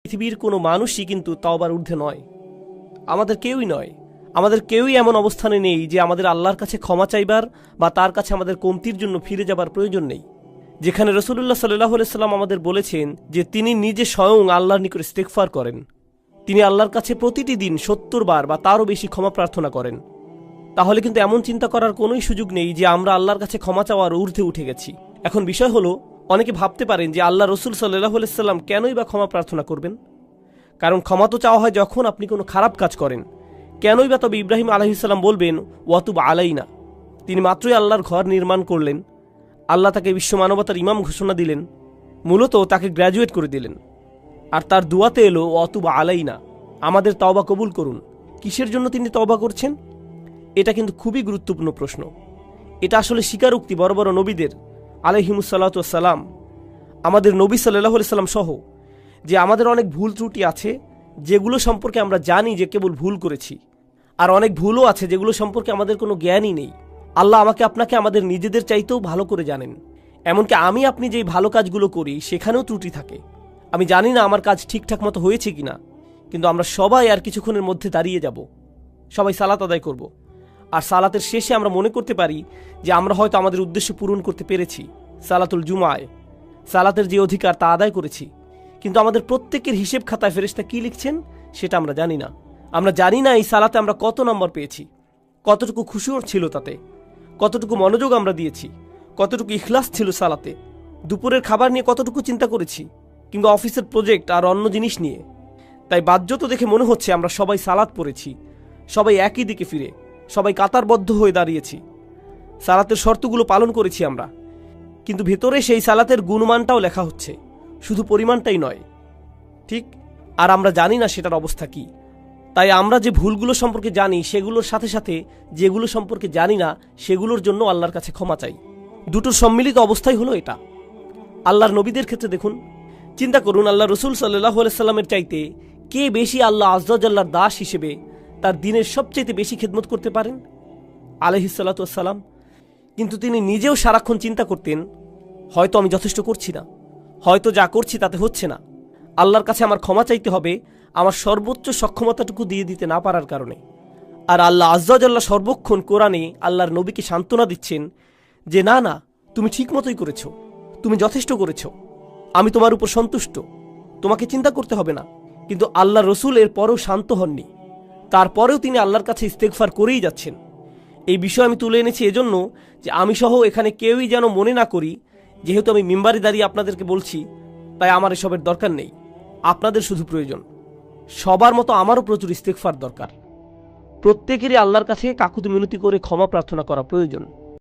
পৃথিবীর কোনো মানুষই কিন্তু তওবার ঊর্ধ্বে নয়, আমাদের কেউই নয়। আমাদের কেউই এমন অবস্থানে নেই যে আমাদের আল্লাহর কাছে ক্ষমা চাইবার বা তার কাছে আমাদের কমতির জন্য ফিরে যাবার প্রয়োজন নেই। যেখানে রাসূলুল্লাহ সাল্লাল্লাহু আলাইহি সাল্লাম আমাদের বলেছেন যে তিনি নিজে স্বয়ং আল্লাহর নিকট ইস্তেগফার করেন, তিনি আল্লাহর কাছে প্রতিটি দিন ৭০ বার বা তারও বেশি ক্ষমা প্রার্থনা করেন। তাহলে কিন্তু এমন চিন্তা করার কোনোই সুযোগ নেই যে আমরা আল্লাহর কাছে ক্ষমা চাওয়ার ঊর্ধ্বে উঠে গেছি। এখন বিষয় হলো, অনেকে ভাবতে পারেন যে আল্লাহ রসুল সাল্লাল্লাহু আলাইহি সাল্লাম কেনই বা ক্ষমা প্রার্থনা করবেন? কারণ ক্ষমা তো চাওয়া হয় যখন আপনি কোনো খারাপ কাজ করেন। কেনই বা তবে ইব্রাহিম আলাইহিস সালাম বলবেন ওয়াতুব আলাইনা? তিনি মাত্রই আল্লাহর ঘর নির্মাণ করলেন, আল্লাহ তাকে বিশ্ব মানবতার ইমাম ঘোষণা দিলেন, মূলত তাকে গ্র্যাজুয়েট করে দিলেন, আর তার দুয়াতে এলো ওয়াতুব আলাইনা, আমাদের তওবা কবুল করুন। কিসের জন্য তিনি তওবা করছেন? এটা কিন্তু খুবই গুরুত্বপূর্ণ প্রশ্ন। এটা আসলে স্বীকারোক্তি বড় বড় নবীদের আলাইহিমুসসালাতু ওয়াসসালাম, আমাদের নবী সাল্লাল্লাহু আলাইহি সাল্লাম সহ, যে আমাদের অনেক ভুল ত্রুটি আছে যেগুলো সম্পর্কে আমরা জানি যে কেবল ভুল করেছি, আর অনেক ভুলও আছে যেগুলো সম্পর্কে আমাদের কোনো জ্ঞানই নেই। আল্লাহ আমাকে আপনাকে আমাদের নিজেদের চাইতেও ভালো করে জানেন। এমনকি আমি আপনি যেই ভালো কাজগুলো করি সেখানেও ত্রুটি থাকে। আমি জানি না আমার কাজ ঠিকঠাক মতো হয়েছে কিনা, কিন্তু আমরা সবাই আর কিছুক্ষণের মধ্যে দাঁড়িয়ে যাব, সবাই সালাত আদায় করব, আর সালাতের শেষে আমরা মনে করতে পারি যে আমরা হয়তো আমাদের উদ্দেশ্য পূরণ করতে পেরেছি, সালাতুল জুমায় সালাতের যে অধিকার তা আদায় করেছি। কিন্তু আমাদের প্রত্যেকের হিসেব খাতায় ফেরেশতা কি লিখছেন সেটা আমরা জানি না। আমরা জানি না এই সালাতে আমরা কত নম্বর পেয়েছি, কতটুকু খুশু ছিল তাতে, কতটুকু মনোযোগ আমরা দিয়েছি, কতটুকু ইখলাস ছিল সালাতে, দুপুরের খাবার নিয়ে কতটুকু চিন্তা করেছি, কিংবা অফিসের প্রজেক্ট আর অন্য জিনিস নিয়ে। তাই বাহ্যত দেখে মনে হচ্ছে আমরা সবাই সালাত পড়েছি, সবাই একই দিকে ফিরে, সবাই কাতারবদ্ধ হয়ে দাঁড়িয়েছি, সালাতের শর্তগুলো পালন করেছি আমরা। কিন্তু ভেতরে সেই সালাতের গুণমানটাও লেখা হচ্ছে, শুধু পরিমাণটাই নয়, ঠিক? আর আমরা জানি না সেটার অবস্থা কি। তাই আমরা যে ভুলগুলো সম্পর্কে জানি সেগুলোর সাথে সাথে যেগুলো সম্পর্কে জানি না সেগুলোর জন্য আল্লাহর কাছে ক্ষমা চাই। দুটোর সম্মিলিত অবস্থাই হলো এটা। আল্লাহর নবীদের ক্ষেত্রে দেখুন, চিন্তা করুন, আল্লাহ রসুল সাল্লাল্লাহু আলাইহি সাল্লামের চাইতে কে বেশি আল্লাহ আযজা ওয়া জাল্লার দাস হিসেবে তার দিনের সবচাইতে বেশি খেদমত করতে পারেন? আলাইহিস সালাতু ওয়াস সালাম। কিন্তু তিনি নিজেও সারাক্ষণ চিন্তা করতেন, হয়তো আমি যথেষ্ট করছি না, হয়তো যা করছি তাতে হচ্ছে না, আল্লাহর কাছে আমার ক্ষমা চাইতে হবে আমার সর্বোচ্চ সক্ষমতাটুকু দিয়ে দিতে না পারার কারণে। আর আল্লাহ আযজা ওয়া জাল্লা সর্বক্ষণ কোরআনে আল্লাহর নবীকে সান্ত্বনা দিচ্ছেন যে না না, তুমি ঠিক মতোই করেছ, তুমি যথেষ্ট করেছ, আমি তোমার উপর সন্তুষ্ট, তোমাকে চিন্তা করতে হবে না। কিন্তু আল্লাহ রসুল এর পরেও শান্ত হননি, তারপরেও তিনি আল্লাহর কাছে ইস্তেগফার করেই যাচ্ছেন। এই বিষয় আমি তুলে এনেছি এজন্য যে আমি সহ এখানে কেউই যেন মনে না করি যেহেতু আমি মিম্বারে দাঁড়িয়ে আপনাদেরকে বলছি তাই আমার এসবের দরকার নেই। আপনাদের শুধু প্রয়োজন, সবার মতো আমারও প্রচুর ইস্তেগফার দরকার। প্রত্যেকেরই আল্লাহর কাছে কাকুতি মিনতি করে ক্ষমা প্রার্থনা করা প্রয়োজন।